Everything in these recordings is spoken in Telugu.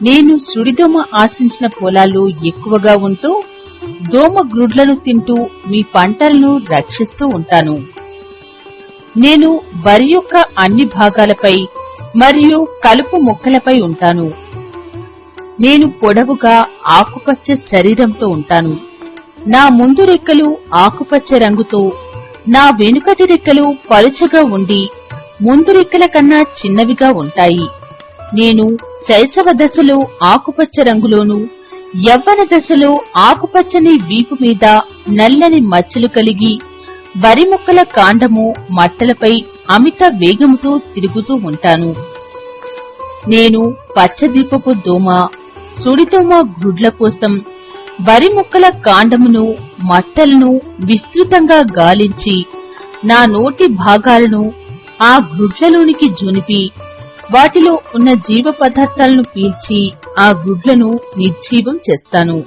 నేను సుడిదోమ ఆశించిన పొలాల్లో ఎక్కువగా ఉంటూ దోమ గ్రుడ్లను తింటూ మీ పంటలను రక్షిస్తూ ఉంటాను. నేను వరి యొక్క అన్ని భాగాలపై మరియు కలుపు మొక్కలపై ఉంటాను. నేను పొడవుగా ఆకుపచ్చ శరీరంతో ఉంటాను. నా ముందు రెక్కలు ఆకుపచ్చ రంగుతో, నా వెనుకటి రెక్కలు పలుచగా ఉండి ముందు రెక్కల కన్నా చిన్నవిగా ఉంటాయి. నేను శైశవ దశలో ఆకుపచ్చ రంగులోను, యవ్వన దశలో ఆకుపచ్చని వీపు మీద నల్లని మచ్చలు కలిగి వరి మొక్కల కాండము మట్టలపై అమిత వేగముతో తిరుగుతూ ఉంటాను. నేను పచ్చదీపపు దోమ, సుడిదోమ గ్రుడ్ల కోసం వరి మొక్కల కాండమును మట్టలను విస్తృతంగా గాలించి నా నోటి భాగాలను ఆ గ్రుడ్లలోనికి జొనిపి వాటిలో ఉన్న జీవ పదార్థాలను పీల్చి ఆ గ్రుడ్లను నిర్జీవం చేస్తాను.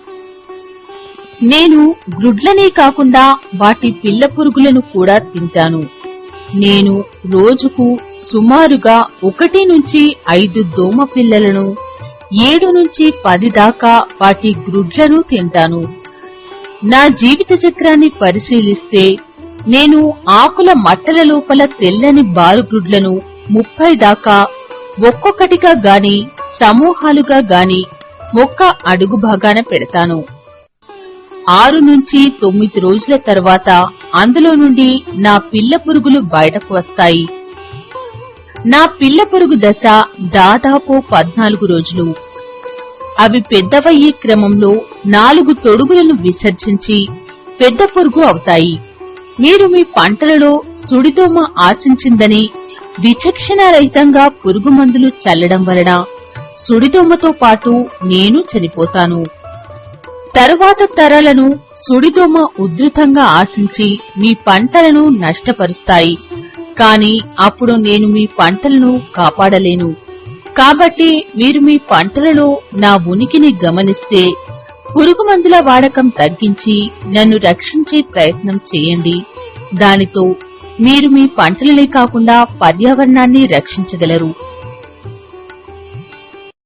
నేను గ్రుడ్లనే కాకుండా వాటి పిల్ల పురుగులను కూడా తింటాను. నేను రోజుకు సుమారుగా 1 నుంచి 5 దోమ పిల్లలను, 7 నుంచి 10 దాకా వాటి గ్రుడ్లను తింటాను. నా జీవిత చక్రాన్ని పరిశీలిస్తే నేను ఆకుల మట్టల లోపల తెల్లని బాలుగ్రుడ్లను 30 దాకా ఒక్కొక్కటిగా గాని సమూహాలుగా గాని మొక్క అడుగు భాగాన పెడతాను. 6 నుంచి 9 రోజుల తర్వాత అందులో నుండి నా పిల్ల పురుగులు బయటకు వస్తాయి. నా పిల్ల పురుగు దశ దాదాపు 14 రోజులు. అవి పెద్దవయ్యే క్రమంలో 4 తొడుగులను విసర్జించి పెద్ద పురుగు అవుతాయి. మీరు మీ పంటలలో సుడిదోమ ఆశించిందని విచక్షణారహితంగా పురుగు మందులు చల్లడం వలన సుడిదోమతో పాటు నేను చనిపోతాను. తరువాత తరాలను సుడిదోమ ఉధృతంగా ఆశించి మీ పంటలను నష్టపరుస్తాయి. కాని అప్పుడు నేను మీ పంటలను కాపాడలేను. కాబట్టి మీరు మీ పంటలలో నా ఉనికిని గమనిస్తే పురుగు మందుల వాడకం తగ్గించి నన్ను రక్షించే ప్రయత్నం చేయండి. దానితో మీరు మీ పంటలనే కాకుండా పర్యావరణాన్ని రక్షించగలరు.